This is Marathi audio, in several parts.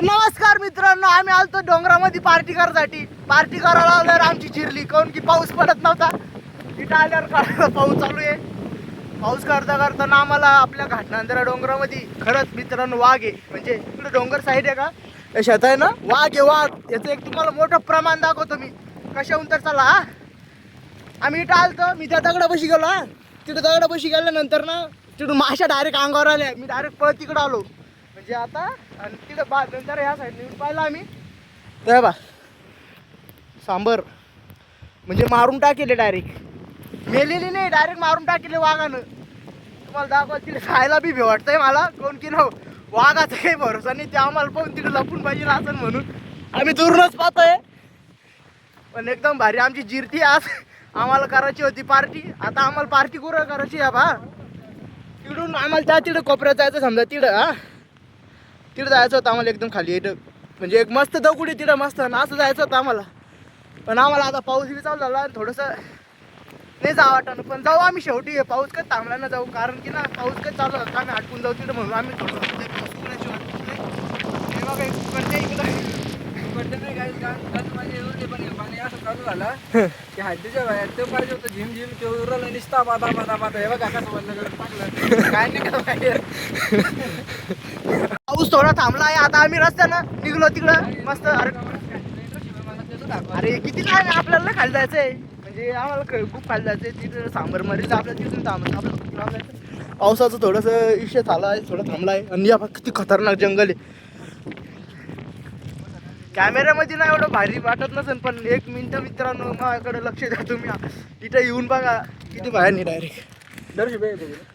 तर नमस्कार मित्रांनो, आम्ही आलतो डोंगरामध्ये पार्टी करायसाठी. पार्टी करायला आल्यावर आमची चिरली, काऊन की पाऊस पडत नव्हता. इथं आल्यावर पाऊस चालू आहे. पाऊस करता करताना आम्हाला आपल्या घाटनांदरा डोंगरामध्ये खरंच मित्रांनो वाघ आहे. म्हणजे इकडे डोंगर साईड आहे का, शेत आहे ना, वाघ आहे वाघ. याचं एक तुम्हाला मोठं प्रमाण दाखवतो मी. कशाहून तर चला हा. आम्ही इथं आलतो, मी त्या दगडापाशी गेलो हा. तिथं दगडापाशी गेल्यानंतर ना तिथून माशा डायरेक्ट अंगावर आल्या. मी डायरेक्ट पळत तिकडं आलो. म्हणजे आता आणि तिथं नंतर ह्या साईडने पाहिलं आम्ही तर बा सांबर म्हणजे मारून टाकेले, डायरेक्ट मेलेली नाही, डायरेक्ट मारून टाकेले वाघानं. तुम्हाला दाखवा, तिथे खायला बी भेटतंय मला. कोण की ना वाघाचा काही भरोसा नाही, ते आम्हाला पाहून तिथे लपून पाहिजे असं म्हणून आम्ही दूरनच पाहतोय. पण एकदम भारी आमची जिरती आज. आम्हाला करायची होती पार्टी. आता आम्हाला पार्टी कुठं करायची आहे बा, तिकडून आम्हाला त्या तिथं कोपऱ्यात जायचं समजा, तिथं हा तिथं जायचं होतं आम्हाला एकदम खाली. इथं म्हणजे एक मस्त दगुडी तिथं मस्त ना, असं जायचं होतं आम्हाला. पण आम्हाला आता पाऊस बी चालू झाला, थोडंसं नाही जावं वाटतं. पण जाऊ आम्ही शेवटी, पाऊस कधी थांबला ना जाऊ. कारण की ना पाऊस कधी चालू होता आम्ही अटकून जाऊ तिथं, म्हणून आम्ही थोडं पाऊस उघडायची वाटते. बघा इकडे नाही काही काल माझे एवढे पण पाणी असं चालू झाला की हद्दीच्या बाहेर ते पाहिजे होतं. झिम झिम ते उरलं निसता बाधा बाधा बाधा. हे बघा कसं बनलं टाकलं काय नाही का बाहेर. पाऊस थोडा थांबला आहे. आता आम्ही रस्त्यानं निघलो तिकडं मस्त. अरे किती काय आपल्याला नाही खाली जायचंय, म्हणजे आम्हाला खूप खाली जायचंय. तिथं सांबर मरीच आपल्याला तिथून आपलं पावसाचं थोडंसं इशे झाला आहे, थोडं थांबला आहे. आणि या किती खतरनाक जंगल आहे. कॅमेऱ्यामध्ये नाही एवढं भारी वाटत नसेल, पण एक मिनिट मित्रांनो माझ्याकडे लक्ष द्या तुम्ही. इथं येऊन बघा किती बाहेर नाही, डायरेक्ट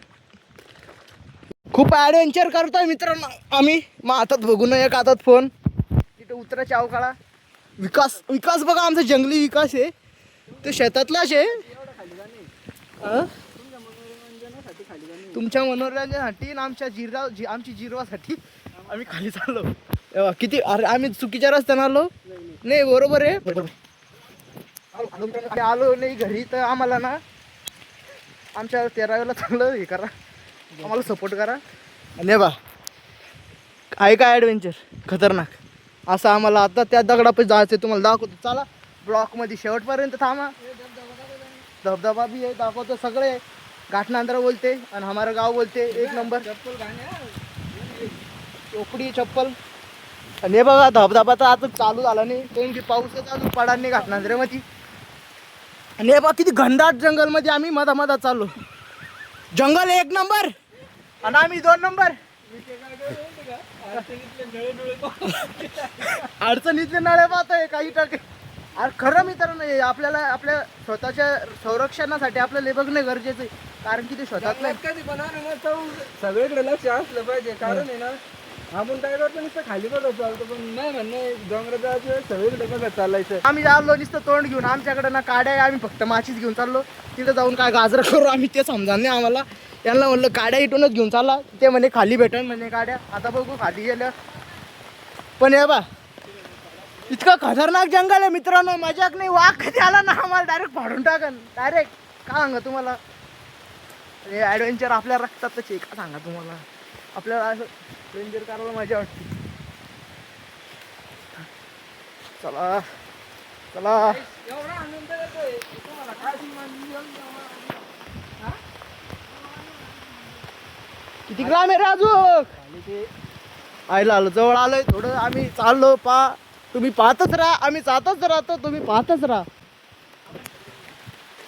खूप ॲडव्हेंचर करतोय मित्रांनो आम्ही. मग हातात बघून एक हातात फोन. तिथं उतरायची अवकाळा. विकास बघा आमचा जंगली विकास आहे. ते शेतातलाच आहे. तुमच्या मनोरंजनासाठी आणि आमची जिरवासाठी आम्ही खाली चाललो. किती अरे आम्ही चुकीच्या रस्त्यानं आलो नाही, बरोबर आहे. आलो नाही घरी तर आम्हाला ना आमच्या 13व्याला चांगलं हे करा, आम्हाला सपोर्ट करा. आणि बा आहे काय ॲडव्हेंचर खतरनाक असं आम्हाला आता त्या दगडापाशी जायचं, तुम्हाला दाखवतो. चला ब्लॉकमध्ये शेवटपर्यंत थांबा. धबधबा बी आहे दाखवतो, सगळे घाटनांदरा बोलते आणि हमारा गाव बोलते. एक नंबर चोपडी चप्पल. आणि हे बघा धबधबा तर आता चालू झाला नाही, कोण की पाऊसच अजून पडा नाही घाटनांदऱ्यामध्ये. आणि हे बघा किती घनदाट जंगलमध्ये आम्ही मधा चाललो. जंगल एक नंबर आणि आम्ही 2 नंबर. अडचणीतले नळे पाहतोय काही टक्के. अरे खरं मित्रांनो, आपल्याला आपल्या स्वतःच्या संरक्षणासाठी आपल्याला बघणं गरजेचं आहे. कारण की ते स्वतःच कधी बनवणार सगळीकडे लक्ष असलं पाहिजे. कारण आहे ना आपण काय करतो नुसतं खाली बघत चालतो, पण नाही म्हणणे डोंगराचं सगळीकडे बघत चालायचं. आम्ही आलो नुसतं तोंड घेऊन. आमच्याकडे ना काड्या आहे, आम्ही फक्त माचीच घेऊन चाललो. तिथं जाऊन काय गाजरं करू आम्ही ते समजा नाही आम्हाला. त्यांना म्हणलं काड्या इथूनच घेऊन चालला, ते म्हणे खाली भेटन म्हणे काड्या. आता बघू खाली गेल्या. पण हे बा इतकं खतरनाक जंगल आहे मित्रांनो, मजाक नाही. वाघ कधी आला ना आम्हाला डायरेक्ट फाडून टाकन डायरेक्ट. काय सांगा तुम्हाला, हे ॲडव्हेंचर आपल्या रक्तातच आहे. का सांगा तुम्हाला, आपल्याला असं ॲडव्हेंचर करायला मजा वाटते. चला चला एवढा आनंद येतोय तुम्हाला काय किती ग्राम आहे रे अजून. आयला आलो, जवळ आलोय थोडं. आम्ही चाललो तुम्ही पाहतच राहा. आम्ही जातच राहतो, तुम्ही पाहतच राहा.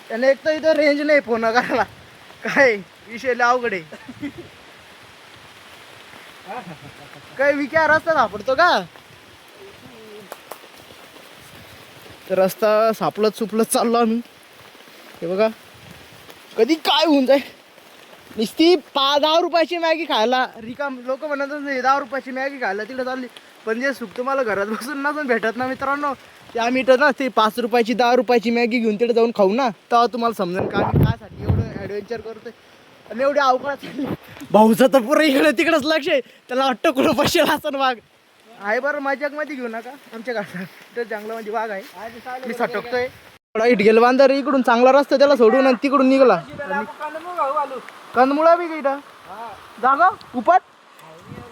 त्याने एक तर इथं रेंज नाही फोन करायला, काय विषय लय अवघड आहे. काय विक्या रस्ता सापडतो का, रस्ता सापडत सुपलत चाललो आम्ही. हे बघा कधी काय होऊन जाईल. नुसती 10 रुपयाची मॅगी खायला रिकाम लोक म्हणत नाही. 10 रुपयाची मॅगी खायला तिकडे चालली, पण जे सुख तुम्हाला घरात बसून नसून भेटत ना मित्रांनो, ते आम्ही इथं ना ते 5 रुपयाची 10 रुपयाची मॅगी घेऊन तिथे जाऊन खाऊ ना, तेव्हा तुम्हाला समजेल का आम्ही कायसाठी एवढं ॲडव्हेंचर करतोय. आणि एवढी अवकाळात भाऊचं तर पुरं इकडे तिकडंच लक्ष आहे. त्याला वाटतं कुठं बसेल असं वाघ आहे. बरं मजाकमध्ये घेऊ नका, आमच्या घाटात जंगलामध्ये वाघ आहे. मी सटकतोय इट गेलं बांधार इकडून चांगला रस्ता त्याला सोडून आणि तिकडून निघाला. कंदमुळा बी इथं जागा उपट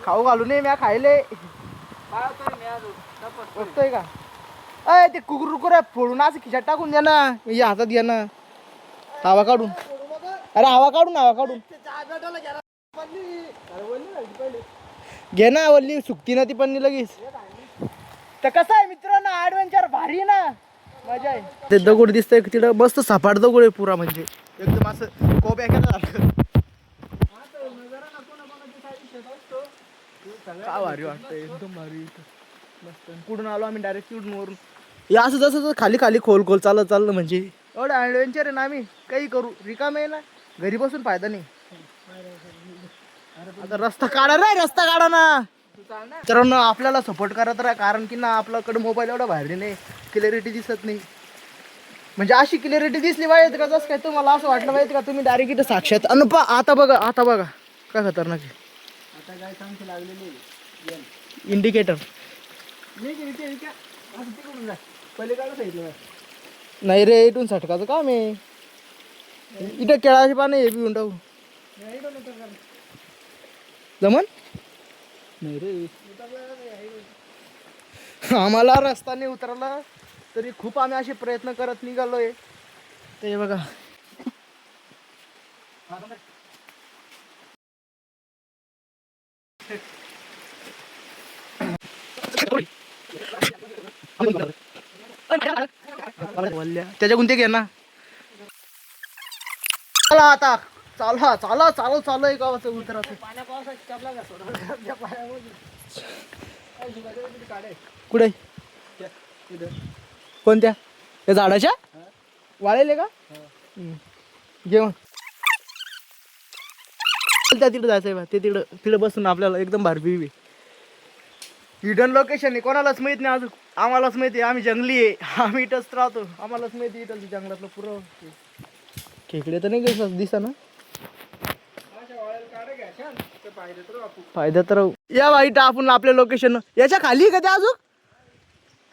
खाऊ घालू नये. म्या खायले पाहतोय मी अजून तपास करीन. बघतोय का? अय ते कुकुर फोडून असं खिशात टाकून द्या ना, या हातात घ्या ना, हवा काढून. अरे हवा काढून, हवा काढून घे ना. वल्ली सुकती ना ती पण लगेच. तर कसं आहे मित्रांनो, ऍडव्हेंचर भारी आहे ना, मजा आहे. ते दगड दिसतंय तिथं, मस्त सपाट दगड आहे पुरा, म्हणजे एकदम असं कोब्या केला का भारी वाटतंय, एकदम भारी. मस्त. कुठून आलो आम्ही, डायरेक्ट तिकडून वरून. हे असं जसं खाली खाली खोल खोल चाललं म्हणजे एवढं ॲडव्हेंचर आहे ना, आम्ही काही करू रिकामे आहे ना, घरी बसून फायदा नाही. आता रस्ता काढा रे, रस्ता काढा ना. तर आपल्याला सपोर्ट करत राहा, कारण की ना आपल्याकडे मोबाईल एवढा भारी नाही, क्लिअरिटी दिसत नाही. म्हणजे अशी क्लिअरिटी दिसली पाहिजे का, जसं काय तुम्हाला असं वाटलं पाहिजे का तुम्ही डायरेक्ट इथं साक्षात. आता बघा, आता बघा काय खतरनाक आहे. आता काय सांगते लागलेली इंडिकेटर नाही रे, इथून सटकाचं काम आहे. इथं केळाची पानं हे पिऊन टाकू जमन नाही रे. आम्हाला रस्ता नाही उतरला तरी खूप आम्ही असे प्रयत्न करत निघालोय. ते बघा त्याच्या कोणते घे ना. चला आता चाला चाला चालू चालू आहे गावाचं उतराचं. पाण्या पावसाची चपला का कुठे कोणत्या त्या झाडाच्या वाळेले का जेवण त्या तिकडे जायचंय बा. ते तिकडे बसून आपल्याला एकदम भारी व्ह्यू आहे. हिडन लोकेशन आहे, कोणालाच माहित नाही अजून. आम्हालाच माहिती आहे, आम्ही जंगली आहे, आम्ही इथंच राहतो. आम्हालाच माहिती आहे इथं जंगलातलं पुरं खेकडे तर नाही दिसा ना. फायदा तर या वाईट आपण आपल्या लोकेशन याच्या खाली का ते अजून.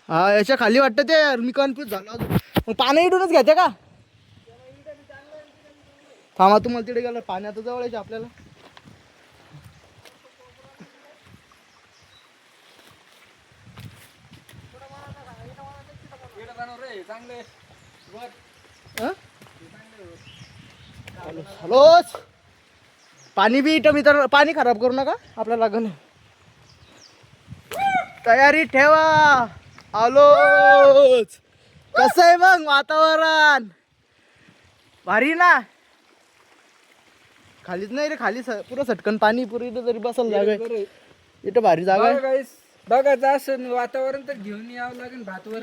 हा याच्या खाली वाटतं ते, मी कन्फ्युज झालो अजून. मग पाणी इडूनच घ्यायचं का. थांबा तुम्हाला तिकडे गेलं पाणी आता जवळ यायचं आपल्याला. हॅलोच पाणी बी इथं मित्र, पाणी खराब करू नका आपल्याला लागल. तयारी ठेवा आलोच. कसं आहे मग वातावरण भारी ना. खालीच नाही रे, खाली पुरं सटकन पाणी, पुरं इथं तरी बसायला जागा आहे. इथं भारी जागा आहे. बघायचं असं वातावरण तर घेऊन यावं लागेल भातवर.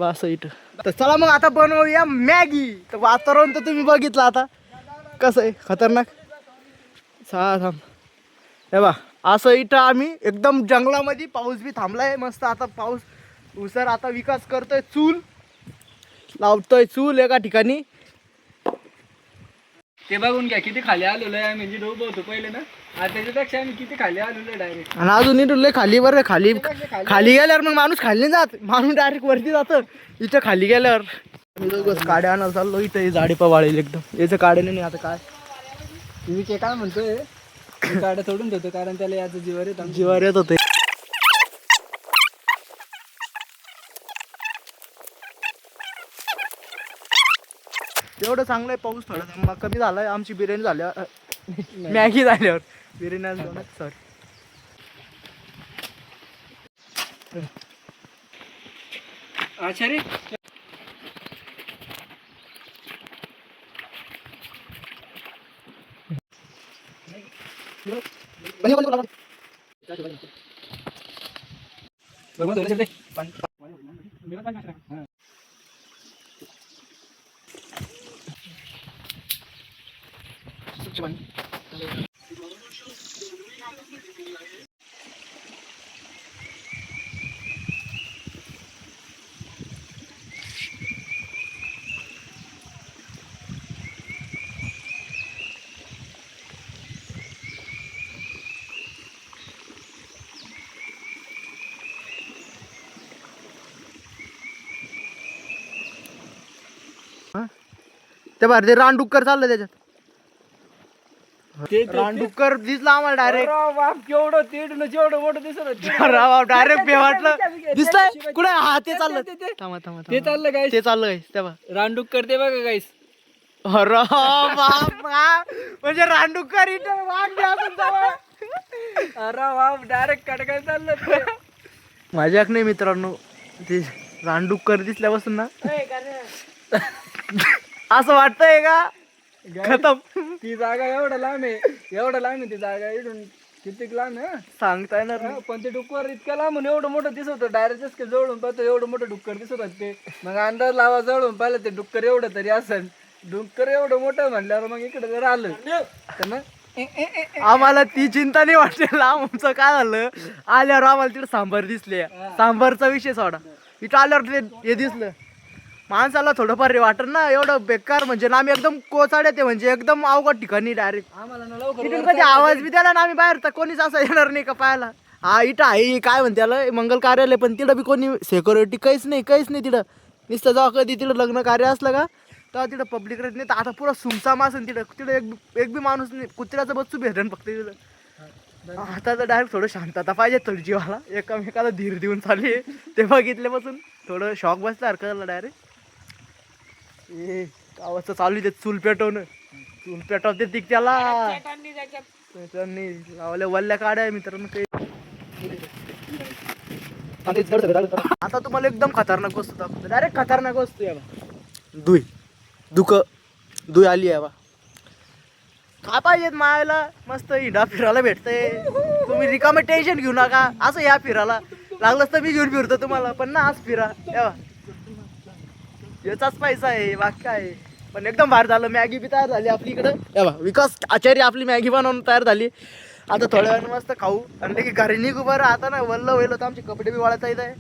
असं इथं तर चला मग आता बनवूया मॅगी. तर वातावरण तर तुम्ही बघितलं आता कसं आहे खतरनाक. थांब हे बा असं इथं आम्ही एकदम जंगलामध्ये, पाऊस बी थांबलाय मस्त. आता पाऊस उसर आता विकास करतोय, चूल लावतोय, चूल एका ठिकाणी. ते बघून घ्या किती खाली आलेलो आहे आम्ही, जिथं उभं होतो पहिले ना, आता त्याच्यापेक्षा आम्ही किती खाली आलेलो आहे डायरेक्ट. आणि अजून इथून लय खाली बरं. खाली खाली गेल्यावर मग माणूस खाली नाही जात, माणूस डायरेक्ट वरती जातं. इथं खाली गेल्यावर काड्या आणायला चाललो. इथं झाडे पवाळेल एकदम, याचं काढे नाही आता काय. मी ते काय म्हणतोय, गाड्या सोडून देतो कारण त्याला याचं जीवावर येत. जीवावर येत होते. एवढं चांगलं आहे पाऊस. थोडा कमी झालाय. आमची बिर्याणी झाल्यावर, मॅगी झाल्यावर, बिर्याणी सॉरी. अच्छा रे. ते भारी ते रानडुक्कर चाललं त्याच्यात. रानडुक्कर दिसला आम्हाला डायरेक्ट. बाप केवढं तेडलं जेवढं मोठं दिसत डायरेक्ट बे वाटलं दिसतंय कुठे. हा ते चाललं. थांबा थांबा ते चाललं काय ते चाललंय तेव्हा. रानडुक्कर ते बघा गाईस. अरे बाप म्हणजे रानडुक्कर इथं वाघ बी असून जवळ. अरे बाप डायरेक्ट कडकाय चाललं. माझ्याक नाही मित्रांनो, ते रानडुक्कर दिसल्यापासून ना असं वाटतंय का खतम. ती जागा एवढा लांब आहे ती जागा इथून किती लांब आहे सांगता येणार नाही. पण ते डुक्कर इतकं लांबून एवढं मोठं दिसत होतं. डायरेक्ट जवळून पाहतो एवढं मोठं डुक्कर दिसत होतं ते. मग अंदाज लावा जवळून पाहिलं ते डुक्कर एवढं तरी असेल. डुक्कर एवढं मोठं म्हणल्यावर मग इकडे जर आलं तर मग आम्हाला ती चिंता नाही वाटली. आमचं काय झालं, आल्यावर आम्हाला तिथे सांबार दिसले. सांबारचा विषय सोडा, इथं आल्यावर हे दिसलं. माणसाला थोडंफार वाटत ना, एवढं बेकार म्हणजे ना. आम्ही एकदम कोचाड्यात आहे, म्हणजे एकदम अवघड ठिकाणी डायरेक्ट. आम्हाला ना लवकर इथून कधी आवाज बी द्याला ना आम्ही बाहेर, तर कोणीच असं येणार नाही का पाहायला. हा इथं आहे काय म्हणते त्याला मंगल कार्यालय, पण तिथं बी कोणी सिक्युरिटी काहीच नाही तिथं. नुसतं जेव्हा कधी तिथं लग्न कार्य असलं का तेव्हा तिथं पब्लिक राहत नाही. तर आता पुरा सुमसाम असेल तिथं एक बी माणूस नाही. कुत्र्याचं बच्चू भेटन फक्त तिथं. आता तर डायरेक्ट थोडं शांतता पाहिजे थोडी जीवाला. एकामेकाला धीर देऊन चालली ते बघितल्यापासून थोडं शॉक बसल्यासारखं डायरेक्ट. गावाचं चालू आहे ते चूल पेटवणं. चूल पेटवते तिक त्याला त्यांनी लावल्या वल्ल्या काड्या मित्रांनो. आता तुम्हाला एकदम खतरनाक वस्तू दाखवतो, डायरेक्ट खतरनाक वस्तू आहे बा. दुई आली आहे बा. काय पाहिजेत मायला, मस्त हिंडा फिरायला भेटतंय. तुम्ही रिकामे टेन्शन घेऊ नका, असं या फिरायला. लागलंच तर मी घेऊन फिरतो तुम्हाला, पण ना आज फिरा याचाच पैसा आहे बाकी काय. पण एकदम भार झालं. मॅगी बी तयार झाली आपली इकडं. विकास आचार्य आपली मॅगी बनवून तयार झाली. आता थोड्या वेळानं मस्त खाऊ आणि की घरी निघू. बरं आता ना वल्ल होईल तर आमचे कपडे बी वाळता येत आहे.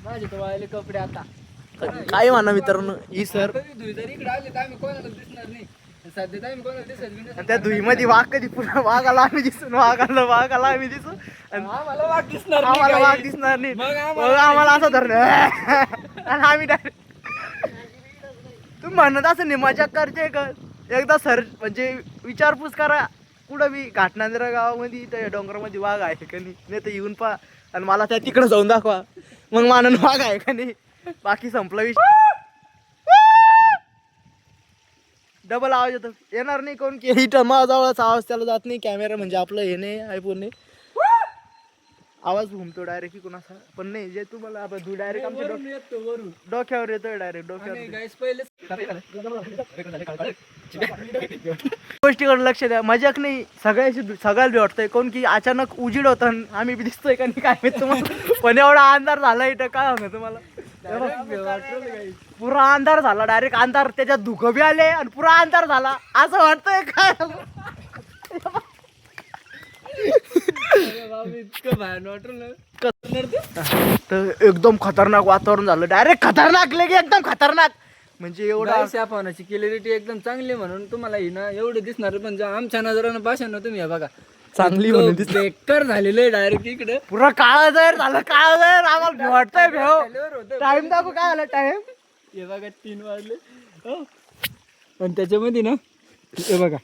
माझे तर वाळले कपडे आता. काय म्हणा मित्रांनो, ही सर इकडे आले तर आम्ही कोणाला दिसणार नाही. सध्या तर आम्ही कोणाला दिसत बी नाही. त्या धुईमध्ये वाघ कधी पुन्हा वाघाला आम्ही दिसून वाघाला आम्ही दिसू आणि आम्हाला वाघ दिसणार नाही आम्हाला काही. वाघ दिसणार नाही. मग मग आम्हाला असं धरणं आणि आम्ही डायरेक्ट तुम्ही म्हणत असं नाही मजा करते का. एकदा सर म्हणजे विचारपूस करा कुठं बी घाटनांद्रा गावामध्ये त्या डोंगरामध्ये वाघ आहे का नाही तर येऊन पहा आणि मला त्या तिकडं जाऊन दाखवा. मग मानून वाघ आहे का नाही. बाकी संपला विषय. डबल आवाज येतो. येणार नाही कोण की इथं माझा आवाज त्याला जात नाही. कॅमेरा म्हणजे आपलं हे नाही आयफोन. आवाज घुमतो डायरेक्ट की कोणाचा पण नाही. जे तुम्हाला डायरेक्ट आमच्या डोक्यावर येतोय. डायरेक्ट डोक्यावर. गोष्टीकडे लक्ष द्या. मजाक नाही. सगळ्याला बी वाटतंय कोण की अचानक उजीड होतं आम्ही बी दिसतोय का नाही काय माहित तुम्हाला. पण एवढा अंधार झाला इथं काय होणार तुम्हाला. पुरा अंधार झाला. डायरेक्ट अंधार त्याच्यात धुकं बी आले आणि पुरा अंधार झाला असं वाटतंय काय. तर एकदम खतरनाक वातावरण झालं. डायरेक्ट खतरनाक लगे एकदम खतरनाक म्हणजे एवढा फोनाची क्लॅरिटी एकदम चांगली म्हणून तुम्हाला ही ना एवढं दिसणार. पण आमच्या नजरानं भाषण तुम्ही बघा चांगली म्हणून दिसली. बेकार झालेलं आहे डायरेक्ट इकडे. पुरा काळा जर झालं काळा जर आम्हाला वाटतंय भेव. टाइम दाखव काय झालं टाइम. हे बघा 3 वाजले. पण त्याच्यामध्ये ना हे बघा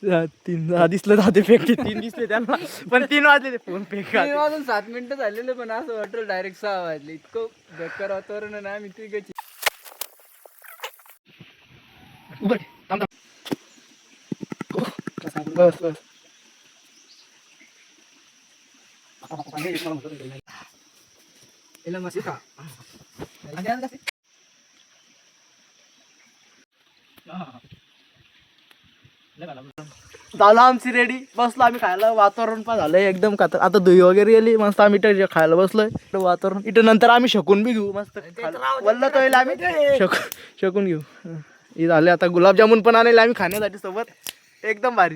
3 दिसलं जाते फेक 3 दिसले त्यांना पण 3 वाजले फोन फेक. 3 वाजून 7 मिनिटं झालेलं पण असं वाटलं डायरेक्ट 6 वाजले. इतकं बेकार वातावरण आहे ना. आम्ही तिघांची बस बस झालं आमची रेडी. बसलो आम्ही खायला. वातावरण पण झालंय एकदम आता दही वगैरे गेली मस्त. आम्ही इथं खायला बसलोय. वातावरण इथं नंतर आम्ही शकून बी घेऊ मस्त. वल्ल तो आम्ही शकून घेऊ. हे झाले. आता गुलाबजामुन पण आणले आम्ही खाण्यासाठी सोबत. एकदम भारी.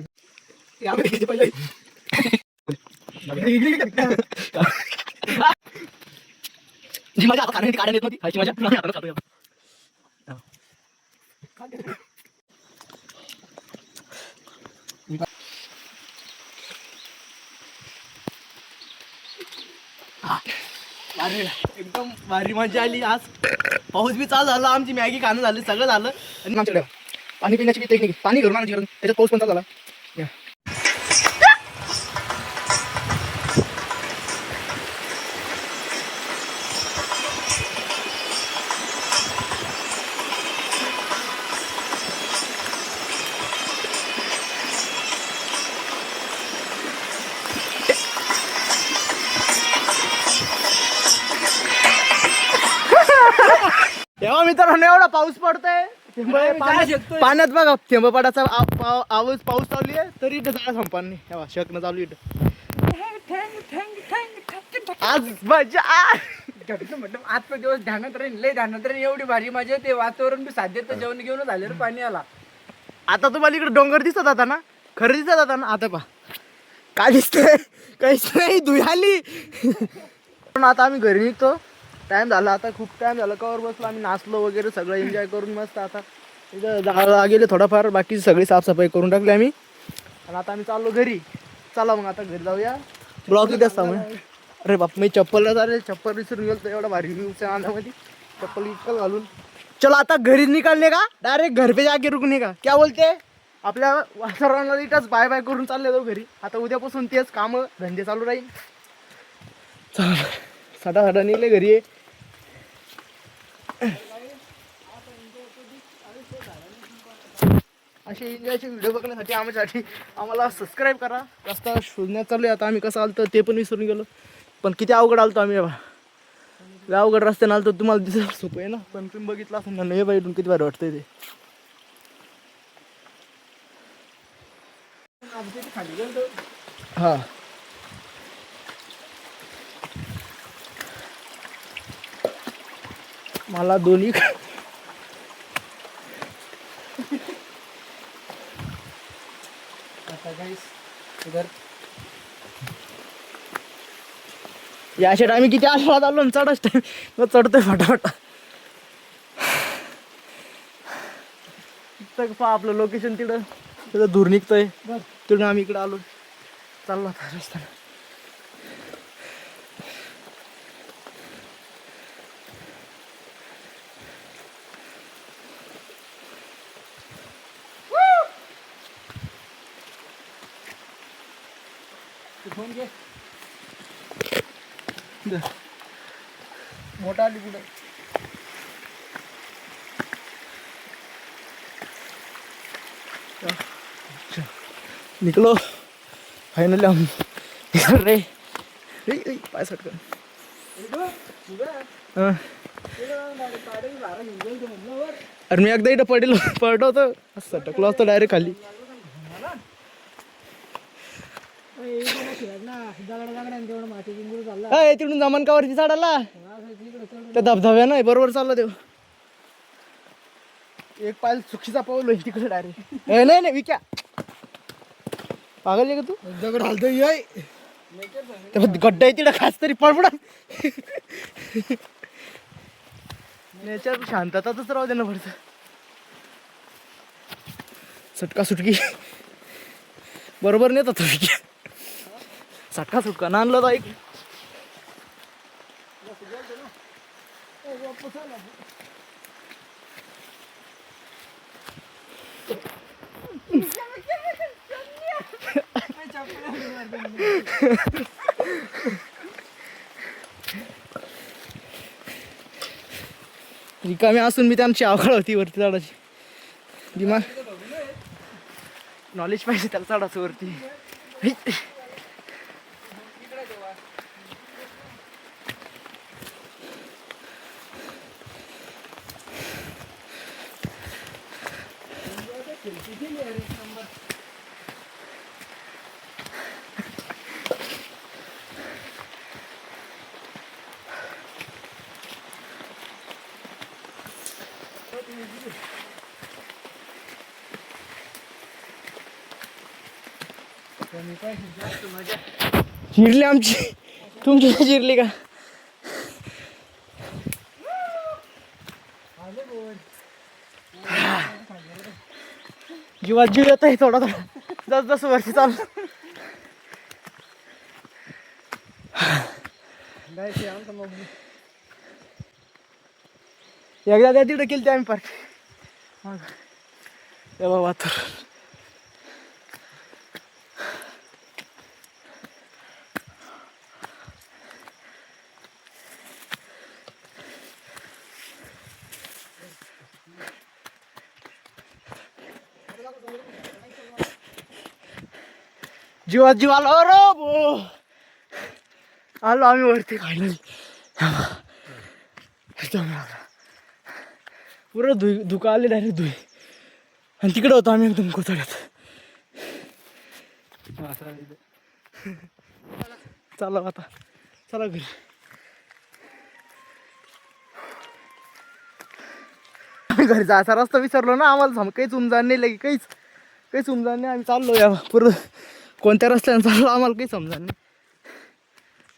मजा आता खाण्याची काढण्यात नव्हती खायची मजा. एकदम भारी मजा आली. आज पाऊस बी चालू झाला. आमची मॅगी खाणं झाली. सगळं झालं. आणि आमच्याकडे पाणी पिण्याची टेक्निक, पाणी घरून आणायची, त्याच्यात पाऊस पण चालू झाला. या. तेव्हा मित्रांनो एवढा पाऊस पडतोय, पाण्यात बघा थेंब पडायचा आवाज, पाऊस चालू आहे तरी इथं जाळा संपान नाही. तेव्हा शकणं चालू इथं. आज मजा म्हटलं आजचा दिवस ध्यानात राहील, लय ध्यानात राहील. एवढी भारी मजा येते, वातावरण बी साध्य, तर जेवण घेऊन झाले रे पाणी आला. आता तुम्हाला इकडे डोंगर दिसत होता ना, खरं दिसत होता ना, आता पहा काय दिसतंय, काहीच नाही, धुयाली. पण आता आम्ही घरी निघतो, टाइम झाला आता, खूप टाइम झाला. कवर बसलो आम्ही, नाचलो वगैरे सगळं एन्जॉय करून मस्त. आता इथं जाळा गेले थोडाफार, बाकी सगळी साफसफाई करून टाकली आम्ही आणि आता आम्ही चाललो घरी. चला मग आता घरी जाऊया. ब्लॉग किती असता मग. अरे बाप, मी चप्पलला चालेल, चप्पल विसरून गेलो, एवढा भारी व्ह्यूच्या आंध्यामध्ये चप्पल इतकं घालून. चलो आता घरी निकालने का डायरेक्ट घर पे जाके रुकने का, क्या बोलते. आपल्या सर्वांना इथंच बाय बाय करून चालले जाऊ घरी. आता उद्यापासून तेच कामं धंदे चालू राहील. चला साडा निघले घरी. असे एन्जॉयचे व्हिडिओ बघण्यासाठी आम्हाला सबस्क्राईब करा. रस्ता शोधण्यात चालू आहे आता, आम्ही कसं आलतो ते पण विसरून गेलो. पण किती अवघड आलतो आम्ही बाबा, अवघड रस्त्याने आलतो. तुम्हाला दिसत सोपं आहे ना, पण तुम्ही बघितलं असं ना, हे बाईटून किती भारी वाटतंय ते. हा मला दोन्ही या शेट आम्ही किती आशा आलो ना, चढच टाइम चढतोय फटाफट. आपलं लोकेशन तिथं दूर निघतोय, तिथून आम्ही इकडं आलो. चाललो आता रस्त्यानं. फोन घे, मोठा आली कुठं. निकलो फायनली हम रे. पाय सटकन. अरे मी एकदा इथं पडलो होतो, सटकलो असतो डायरेक्ट खाली. तिकडून जमनकावरती चढाला त्या धबधब्या नाही बरोबर चालला देव. एक पाय चुकीचा पाऊल तिकडे डायरेक्ट. नाही नाही विक्या पागल का तू, दगड हलतोय गड्डा आहे तिकडे खास तरी पडपडा. नेचर शांततातच राहू दे ना पडतं. सुटका सुटकी बरोबर नेत होता विक्या, सटका सुटका नानलं तर ऐक. रिकामी असून मी त्यांची आवड होती वरती चढायची. दिमाग नॉलेज पाहिजे त्याला चढायचं वरती. चिरली आमची, तुमची चिरली का. जीवात जीव येत आहे थोडा थोडा जस जसं वरती चालू. एकदा त्या तिकडे केली आम्ही पार्टी. तेव्हा वातावरण जीवात जीव आलो रो बो. आलो आम्ही वरती फायनली. पुरं धुका आले डायरेक्ट धुई. आणि तिकडे होतो आम्ही एकदम कोथळ्यात. चला आता चला घरी. घरी जायचा रस्ता विसरलो ना आम्हाला. काहीच उमजान नाही लगे. काहीच उमजान नाही. आम्ही चाललो या पुरं कोणत्या रस्त्याने चाललो आम्हाला काही समजा नाही.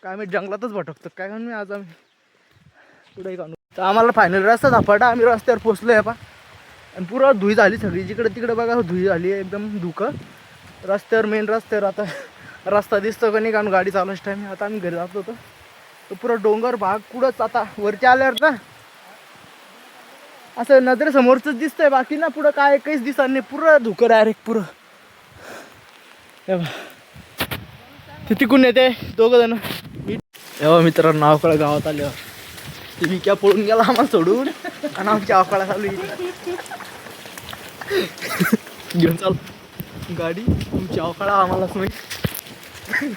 काय आम्ही जंगलातच भटकतो काय म्हणून मी. आज आम्ही पुढे काढू तर आम्हाला फायनल रस्ता सापडला. आम्ही रस्त्यावर पोचलो आहे. आणि पुरं धुई झाली सगळी. जिकडे तिकडे बघा धुई झाली एकदम धुकं रस्त्यावर. मेन रस्त्यावर आता रस्ता दिसतो का नाही कारण गाडी चालवायची टाईम. आता आम्ही घरी जात होतो तर पुरं डोंगर भाग कुठंच आता वरती आल्यावर ना असं नजरेसमोरच दिसतंय. बाकी ना पुढं काय काहीच दिसत नाही. पुरं धुकं डायरेक्ट पुरं. ते तिकून येते दोघं जण. तेव्हा मित्रांनो नावकळा गावात आल्यावर ते मी क्या पळून गेला आम्हाला सोडून. आणि आमची अवकाळा चालू घेऊन चाल गाडी. तुमची अवकाळा आम्हालाच माहिती.